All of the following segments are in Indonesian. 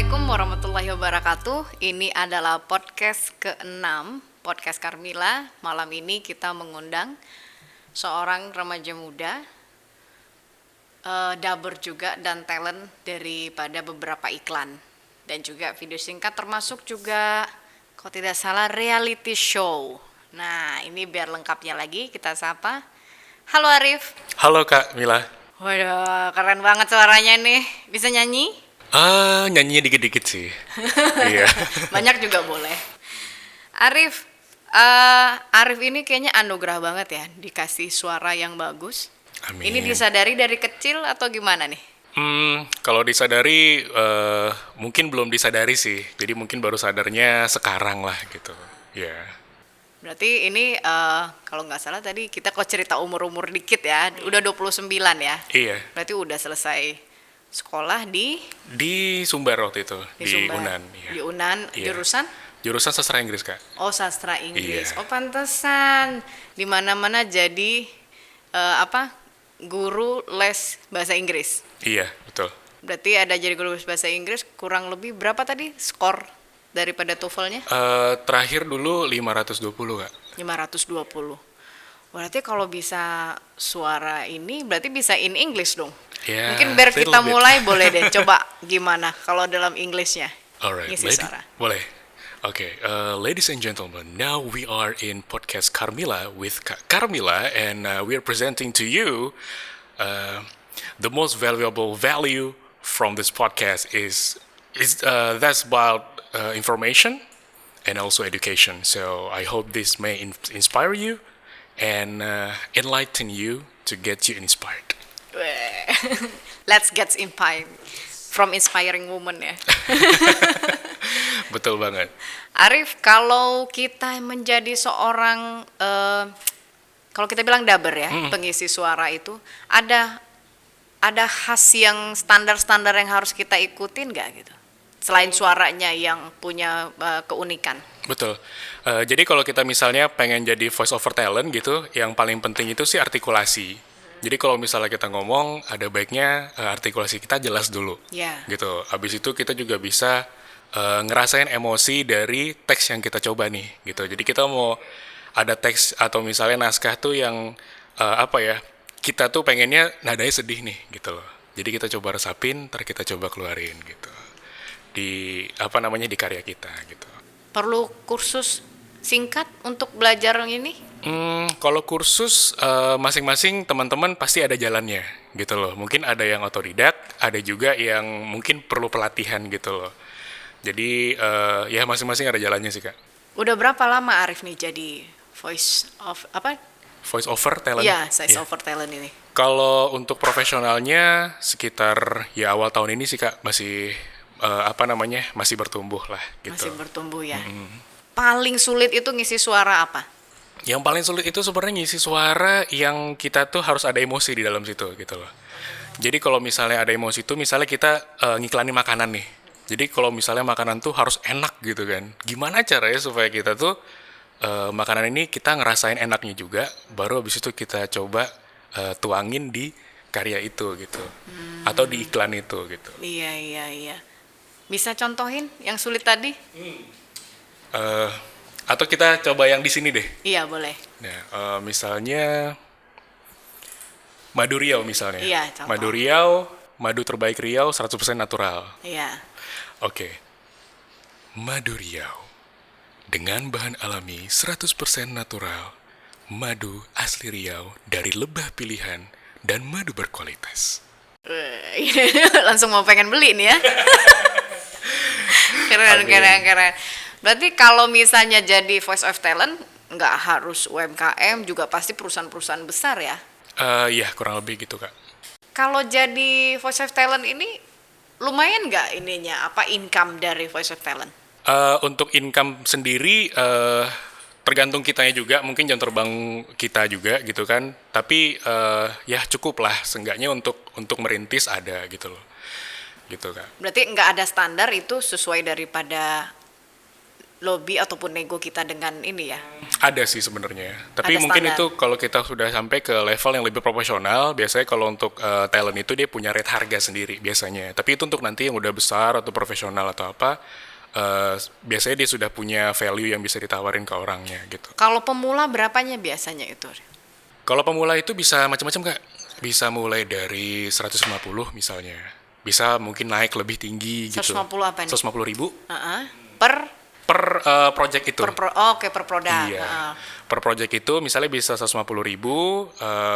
Assalamualaikum warahmatullahi wabarakatuh. Ini adalah podcast ke-6, podcast Carmila. Malam ini kita mengundang seorang remaja muda, dubber juga dan talent daripada beberapa iklan dan juga video singkat, termasuk juga kalau tidak salah reality show. Nah, ini biar lengkapnya lagi kita sapa. Halo Arif. Halo Kak Mila. Waduh, keren banget suaranya nih. Bisa nyanyi? Nyanyinya dikit-dikit sih. Iya. Banyak juga boleh. Arif, Arif ini kayaknya anugerah banget ya, dikasih suara yang bagus. Amin. Ini disadari dari kecil atau gimana nih? Kalau disadari, mungkin belum disadari sih. Jadi mungkin baru sadarnya sekarang lah gitu. Ya. Berarti ini kalau nggak salah tadi kita kok cerita umur-umur dikit ya, udah 29 ya. Iya. Berarti udah selesai sekolah di Sumber waktu itu. Di Sumber. Unan. Iya. Di Unan, Iya. jurusan? Jurusan sastra Inggris Kak. Oh, sastra Inggris. Iya. Oh, pantesan. Di mana-mana jadi guru les bahasa Inggris. Iya, betul. Berarti ada jadi guru les bahasa Inggris kurang lebih berapa tadi skor daripada TOEFL-nya? Terakhir dulu 520 Kak. 520. Berarti kalau bisa suara ini berarti bisa in English dong. Ya, Mungkin biar kita little bit. mulai boleh deh coba gimana kalau dalam Englishnya Alright, ngisi suara. boleh. Okay, ladies and gentlemen, now we are in podcast Carmila with Carmila, and we are presenting to you the most valuable value from this podcast is that's about information and also education. So I hope this may inspire you and enlighten you to get you inspired. Let's get inspired from inspiring woman ya. Betul banget. Arif, kalau kita menjadi seorang kalau kita bilang dubber ya, pengisi suara itu ada khas yang standar-standar yang harus kita ikutin nggak gitu? Selain suaranya yang punya keunikan. Betul. Jadi kalau kita misalnya pengen jadi voice over talent gitu, yang paling penting itu sih artikulasi. Jadi kalau misalnya kita ngomong, ada baiknya artikulasi kita jelas dulu. Ya. Gitu. Habis itu kita juga bisa ngerasain emosi dari teks yang kita coba nih. Gitu. Jadi kita mau ada teks atau misalnya naskah tuh yang kita tuh pengennya nadanya sedih nih gitu loh. Jadi kita coba resapin, ntar kita coba keluarin gitu. Di di karya kita gitu. Perlu kursus singkat untuk belajar ini? Kalau kursus masing-masing teman-teman pasti ada jalannya gitu loh. Mungkin ada yang otodidak, ada juga yang mungkin perlu pelatihan gitu loh. Jadi ya masing-masing ada jalannya sih Kak. Udah berapa lama Arif nih jadi voice over talent? Iya, voice Iya. over talent ini. Kalau untuk profesionalnya sekitar ya awal tahun ini sih Kak, masih masih bertumbuh lah gitu. Masih bertumbuh ya. Paling sulit itu ngisi suara apa? Yang paling sulit itu sebenarnya ngisi suara yang kita tuh harus ada emosi di dalam situ gitu loh. Jadi kalau misalnya ada emosi itu, misalnya kita ngiklanin makanan nih. Jadi kalau misalnya makanan tuh harus enak gitu kan. Gimana caranya supaya kita tuh makanan ini kita ngerasain enaknya juga, baru habis itu kita coba tuangin di karya itu gitu. Atau di iklan itu gitu. Iya. Bisa contohin yang sulit tadi? Atau kita coba yang di sini deh. Iya, boleh. Nah, misalnya Madu Riau misalnya. Iya, contoh. Madu Riau, madu terbaik Riau 100% natural. Iya. Oke. Madu Riau dengan bahan alami 100% natural. Madu asli Riau dari lebah pilihan dan madu berkualitas. Langsung mau pengen beli nih ya. Amin. Keren. Berarti kalau misalnya jadi voice of talent nggak harus UMKM, juga pasti perusahaan-perusahaan besar ya. Ya kurang lebih gitu Kak. Kalau jadi voice of talent ini lumayan nggak income dari voice of talent? Untuk income sendiri tergantung kitanya juga, mungkin jam terbang kita juga gitu kan. Tapi ya cukup lah, seenggaknya untuk merintis ada gitu loh. Gitu Kak. Berarti nggak ada standar, itu sesuai daripada lobby ataupun nego kita dengan ini ya. Ada sih sebenarnya, tapi Ada mungkin standar. itu kalau kita sudah sampai ke level yang lebih profesional, biasanya kalau untuk talent itu dia punya rate harga sendiri biasanya. Tapi itu untuk nanti yang udah besar atau profesional atau apa, biasanya dia sudah punya value yang bisa ditawarin ke orangnya gitu. Kalau pemula berapanya biasanya itu? Kalau pemula itu bisa macam-macam Kak. Bisa mulai dari 150 misalnya. Bisa mungkin naik lebih tinggi gitu. 150 apa nih? 150.000 Heeh. Per project itu. oke, per produk. Iya. Heeh. Per project itu misalnya bisa 150.000,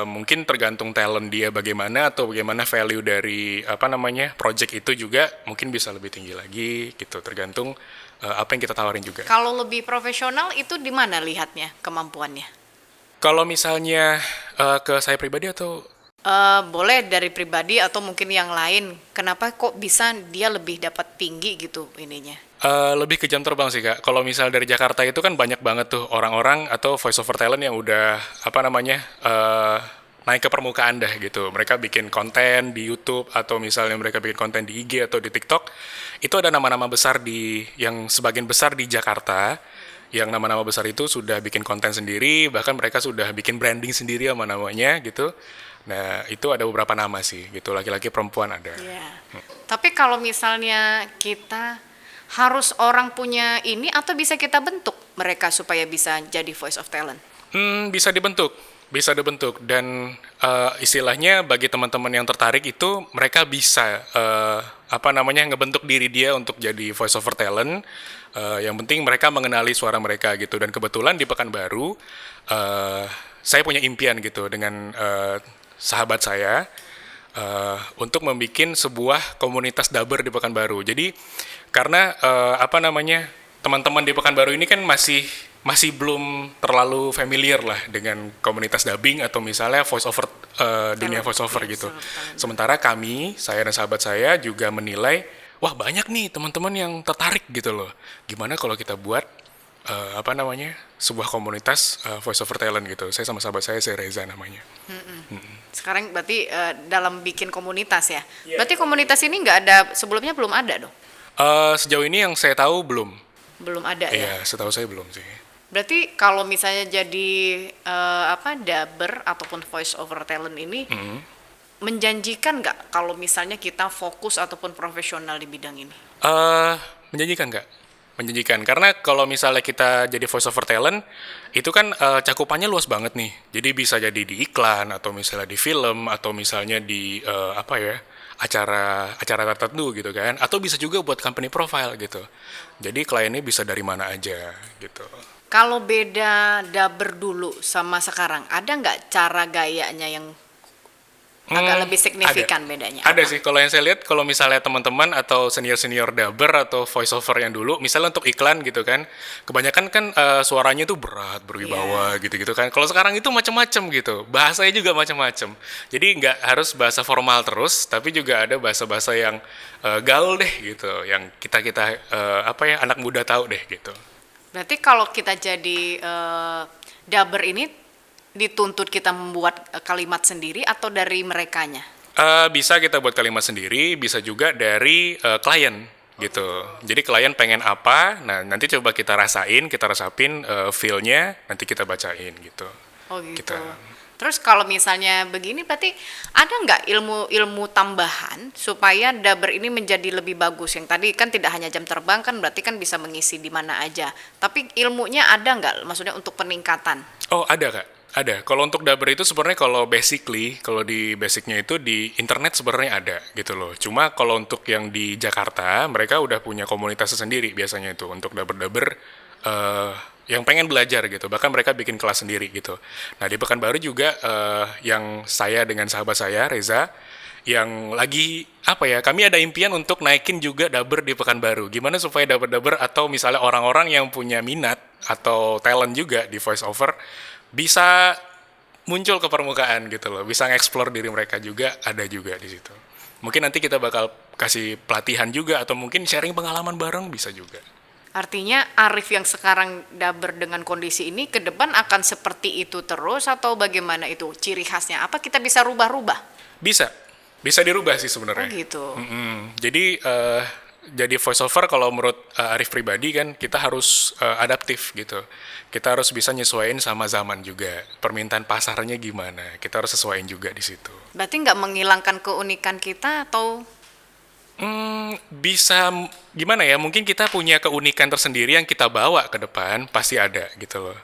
mungkin tergantung talent dia bagaimana atau bagaimana value dari apa namanya project itu juga mungkin bisa lebih tinggi lagi gitu, tergantung apa yang kita tawarin juga. Kalau lebih profesional itu di mana lihatnya kemampuannya? Kalau misalnya ke saya pribadi atau Boleh dari pribadi atau mungkin yang lain. Kenapa kok bisa dia lebih dapat tinggi gitu ininya? lebih ke jam terbang sih Kak. Kalau misal dari Jakarta itu kan banyak banget tuh orang-orang atau voice over talent yang udah apa namanya naik ke permukaan dah gitu. Mereka bikin konten di YouTube atau misalnya mereka bikin konten di IG atau di TikTok. Itu ada nama-nama besar yang sebagian besar di Jakarta. Yang nama-nama besar itu sudah bikin konten sendiri, bahkan mereka sudah bikin branding sendiri sama namanya gitu. Nah itu ada beberapa nama sih gitu, laki-laki perempuan ada. Iya. Tapi kalau misalnya kita harus orang punya ini atau bisa kita bentuk mereka supaya bisa jadi voice of talent? Bisa dibentuk dan istilahnya bagi teman-teman yang tertarik itu mereka bisa apa namanya ngebentuk diri dia untuk jadi voice over talent. Yang penting mereka mengenali suara mereka gitu, dan kebetulan di Pekanbaru saya punya impian gitu dengan sahabat saya untuk membuat sebuah komunitas dubber di Pekanbaru. Jadi karena apa namanya teman-teman di Pekanbaru ini kan masih belum terlalu familiar lah dengan komunitas dubbing atau misalnya voice over dunia voice over gitu. Sementara saya dan sahabat saya juga menilai, wah banyak nih teman-teman yang tertarik gitu loh. Gimana kalau kita buat apa namanya sebuah komunitas voice over talent gitu. Saya sama sahabat saya Reza namanya. Sekarang berarti dalam bikin komunitas ya? Berarti komunitas ini nggak ada, sebelumnya belum ada dong? Sejauh ini yang saya tahu belum. Belum ada ya? Iya, setahu saya belum sih. Berarti kalau misalnya jadi dubber ataupun voice over talent ini menjanjikan nggak kalau misalnya kita fokus ataupun profesional di bidang ini? Menjanjikan Kak? Menjanjikan, karena kalau misalnya kita jadi voice over talent itu kan cakupannya luas banget nih. Jadi bisa jadi di iklan atau misalnya di film atau misalnya di apa ya acara tertentu gitu kan, atau bisa juga buat company profile gitu. Jadi kliennya bisa dari mana aja gitu. Kalau beda dubber dulu sama sekarang, ada nggak cara gayanya yang agak lebih signifikan bedanya? Ada Apa? sih, kalau yang saya lihat, kalau misalnya teman-teman atau senior-senior dubber atau voice over yang dulu, misalnya untuk iklan gitu kan, kebanyakan kan suaranya tuh berat, berwibawa gitu-gitu kan. Kalau sekarang itu macam-macam gitu, bahasanya juga macam-macam. Jadi nggak harus bahasa formal terus, tapi juga ada bahasa-bahasa yang gaul deh gitu, yang kita apa ya anak muda tahu deh gitu. Berarti kalau kita jadi dubber ini dituntut kita membuat kalimat sendiri atau dari merekanya? Bisa kita buat kalimat sendiri, bisa juga dari klien gitu. Jadi klien pengen apa, nah nanti coba kita resapin feel-nya, nanti kita bacain gitu. Oh gitu. Kita- Terus kalau misalnya begini, berarti ada nggak ilmu tambahan supaya dubber ini menjadi lebih bagus? Yang tadi kan tidak hanya jam terbang kan, berarti kan bisa mengisi di mana aja. Tapi ilmunya ada nggak? Maksudnya untuk peningkatan? Oh ada Kak, ada. Kalau untuk dubber itu sebenarnya kalau di basicnya itu di internet sebenarnya ada gitu loh. Cuma kalau untuk yang di Jakarta, mereka udah punya komunitasnya sendiri biasanya itu untuk dubber-dubber yang pengen belajar gitu, bahkan mereka bikin kelas sendiri gitu. Nah di Pekanbaru juga yang saya dengan sahabat saya Reza yang lagi apa ya, kami ada impian untuk naikin juga dubber di Pekanbaru. Gimana supaya dubber-dubber atau misalnya orang-orang yang punya minat atau talent juga di voice over bisa muncul ke permukaan gitu loh, bisa nge-explore diri mereka juga, ada juga di situ. Mungkin nanti kita bakal kasih pelatihan juga atau mungkin sharing pengalaman bareng bisa juga. Artinya Arif yang sekarang dubber dengan kondisi ini ke depan akan seperti itu terus atau bagaimana itu ciri khasnya? Apa kita bisa rubah-rubah? Bisa dirubah sih sebenarnya. Oh gitu. Jadi jadi voice over kalau menurut Arif pribadi kan kita harus adaptif gitu. Kita harus bisa nyesuaiin sama zaman juga. Permintaan pasarnya gimana, kita harus sesuaiin juga di situ. Berarti nggak menghilangkan keunikan kita atau Bisa gimana ya? Mungkin kita punya keunikan tersendiri yang kita bawa ke depan, pasti ada gitu loh.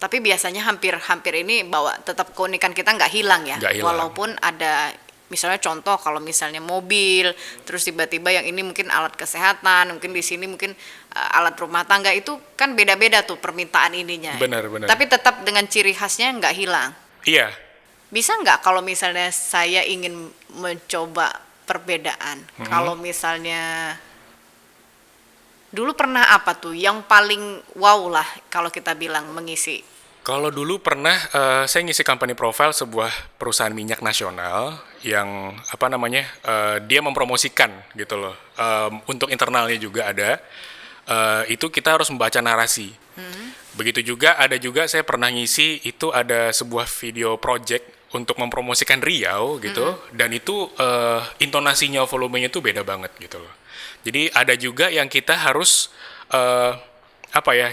tapi biasanya hampir ini bawa tetap keunikan kita nggak hilang ya. Nggak hilang. Walaupun ada misalnya contoh kalau misalnya mobil, terus tiba-tiba yang ini mungkin alat kesehatan, mungkin di sini mungkin alat rumah tangga itu kan beda-beda tuh permintaan ininya. Benar. Tapi tetap dengan ciri khasnya nggak hilang. Iya. Bisa nggak kalau misalnya saya ingin mencoba perbedaan? Kalau misalnya dulu pernah apa tuh yang paling wow lah kalau kita bilang mengisi? Kalau dulu pernah saya ngisi company profile sebuah perusahaan minyak nasional yang apa namanya dia mempromosikan gitu loh. Untuk internalnya juga ada. Itu kita harus membaca narasi. Begitu juga ada juga saya pernah ngisi itu ada sebuah video project untuk mempromosikan Riau gitu dan itu intonasinya volumenya itu beda banget gitu loh. Jadi ada juga yang kita harus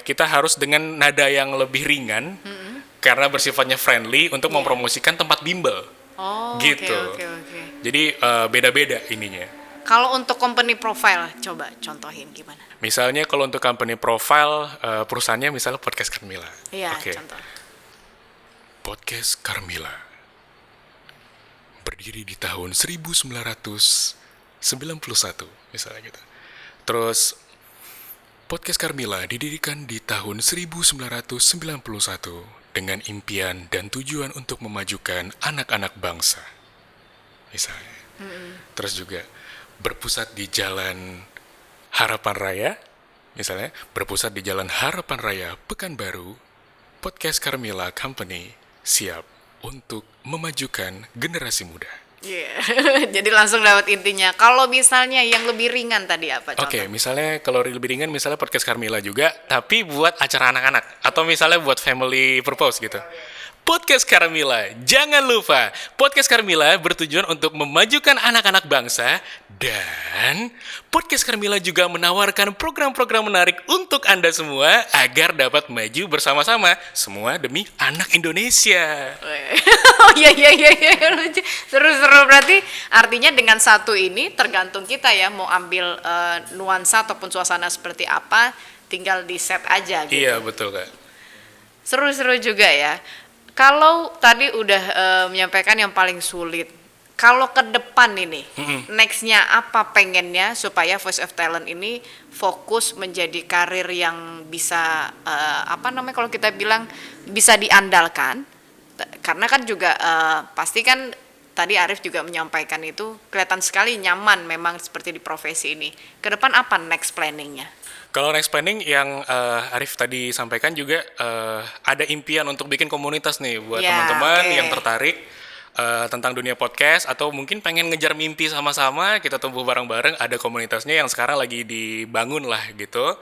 kita harus dengan nada yang lebih ringan karena bersifatnya friendly untuk mempromosikan tempat bimbel. Oh, gitu. oke. Jadi beda-beda ininya. Kalau untuk company profile, coba contohin gimana? Misalnya kalau untuk company profile perusahaannya misalnya Podcast Karmila. Iya, Oke. contoh. Podcast Karmila berdiri di tahun 1991 misalnya gitu. Terus Podcast Karmila didirikan di tahun 1991 dengan impian dan tujuan untuk memajukan anak-anak bangsa. Misalnya. Terus juga berpusat di Jalan Harapan Raya, misalnya berpusat di Jalan Harapan Raya Pekanbaru, Podcast Karmila Company siap untuk memajukan generasi muda. Iya, jadi langsung dapat intinya. Kalau misalnya yang lebih ringan tadi apa contoh? Oke, misalnya kalau lebih ringan misalnya Podcast Karmila juga, tapi buat acara anak-anak atau misalnya buat family purpose gitu. Podcast Karmila, jangan lupa Podcast Karmila bertujuan untuk memajukan anak-anak bangsa dan Podcast Karmila juga menawarkan program-program menarik untuk Anda semua agar dapat maju bersama-sama, semua demi anak Indonesia. Oh iya, lucu. Seru-seru, berarti artinya dengan satu ini tergantung kita ya mau ambil nuansa ataupun suasana seperti apa, tinggal di set aja gitu. Iya, betul Kak. Seru-seru juga ya. Kalau tadi udah menyampaikan yang paling sulit, kalau ke depan ini, nextnya apa pengennya supaya Voice of Talent ini fokus menjadi karir yang bisa kalau kita bilang bisa diandalkan, karena kan juga pasti kan tadi Arif juga menyampaikan itu kelihatan sekali nyaman memang seperti di profesi ini. Ke depan apa next planningnya? Kalau next planning yang Arif tadi sampaikan juga ada impian untuk bikin komunitas nih buat Ya, teman-teman oke. yang tertarik tentang dunia podcast atau mungkin pengen ngejar mimpi sama-sama, kita tumbuh bareng-bareng. Ada komunitasnya yang sekarang lagi dibangun lah gitu,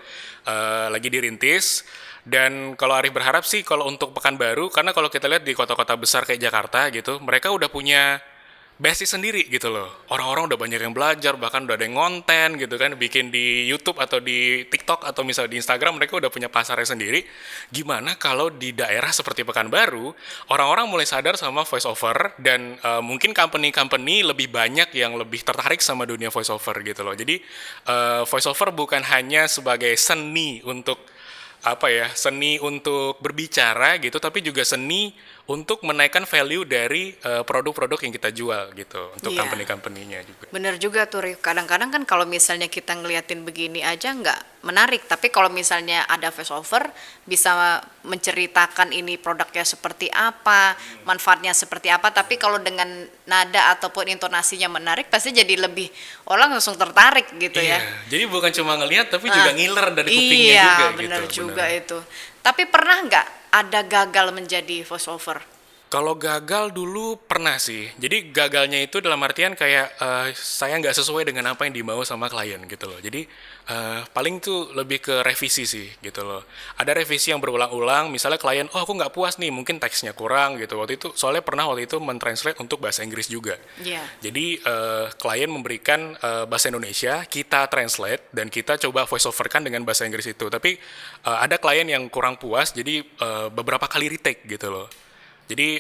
lagi dirintis. Dan kalau Arif berharap sih kalau untuk Pekanbaru, karena kalau kita lihat di kota-kota besar kayak Jakarta gitu, mereka udah punya basis sendiri gitu loh. Orang-orang udah banyak yang belajar, bahkan udah ada yang ngonten gitu kan, bikin di YouTube atau di TikTok atau misalnya di Instagram, mereka udah punya pasarnya sendiri. Gimana kalau di daerah seperti Pekanbaru, orang-orang mulai sadar sama voice over dan mungkin company-company lebih banyak yang lebih tertarik sama dunia voice over gitu loh. Jadi voice over bukan hanya sebagai seni untuk seni untuk berbicara gitu, tapi juga seni untuk menaikkan value dari produk-produk yang kita jual gitu untuk Iya. company-company-nya juga. Bener juga tuh, Rif. Kadang-kadang kan kalau misalnya kita ngeliatin begini aja nggak menarik, tapi kalau misalnya ada voice over bisa menceritakan ini produknya seperti apa, manfaatnya seperti apa, tapi kalau dengan nada ataupun intonasinya menarik pasti jadi lebih orang langsung tertarik gitu ya. Jadi bukan cuma ngelihat tapi juga ngiler dari kupingnya Iya, juga bener gitu. juga itu. Tapi pernah nggak ada gagal menjadi voice over? Kalau gagal dulu pernah sih. Jadi gagalnya itu dalam artian kayak saya nggak sesuai dengan apa yang dimau sama klien gitu loh. Jadi paling tuh lebih ke revisi sih gitu loh. Ada revisi yang berulang-ulang. Misalnya klien, oh aku nggak puas nih, mungkin teksnya kurang gitu. Waktu itu soalnya pernah waktu itu mentranslate untuk bahasa Inggris juga. Iya. Jadi klien memberikan bahasa Indonesia, kita translate dan kita coba voice over kan dengan bahasa Inggris itu. Tapi ada klien yang kurang puas, jadi beberapa kali retake gitu loh. Jadi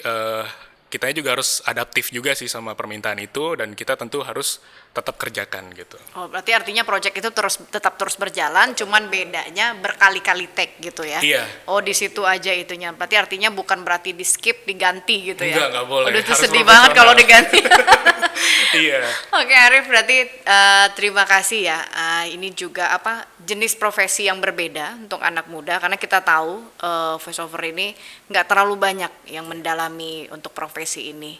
kita juga harus adaptif juga sih sama permintaan itu dan kita tentu harus tetap kerjakan gitu. Oh, berarti artinya project itu tetap terus berjalan, cuman bedanya berkali-kali take gitu ya? Iya. Oh, di situ aja itunya. Berarti artinya bukan berarti di skip, diganti gitu ya? Nggak boleh. Udah tuh Harus sedih banget kalau profesional. diganti. Iya. Oke Arif, berarti terima kasih ya. Ini juga jenis profesi yang berbeda untuk anak muda karena kita tahu voice over ini nggak terlalu banyak yang mendalami untuk profesi ini.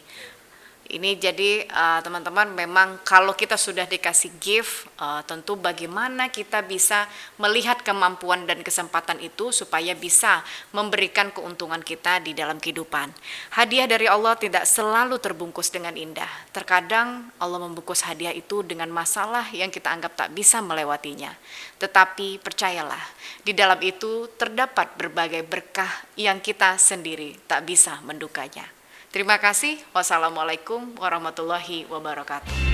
Ini jadi teman-teman memang kalau kita sudah dikasih gift, tentu bagaimana kita bisa melihat kemampuan dan kesempatan itu supaya bisa memberikan keuntungan kita di dalam kehidupan. Hadiah dari Allah tidak selalu terbungkus dengan indah. Terkadang Allah membungkus hadiah itu dengan masalah yang kita anggap tak bisa melewatinya. Tetapi percayalah, di dalam itu terdapat berbagai berkah yang kita sendiri tak bisa mendukanya. Terima kasih. Wassalamualaikum warahmatullahi wabarakatuh.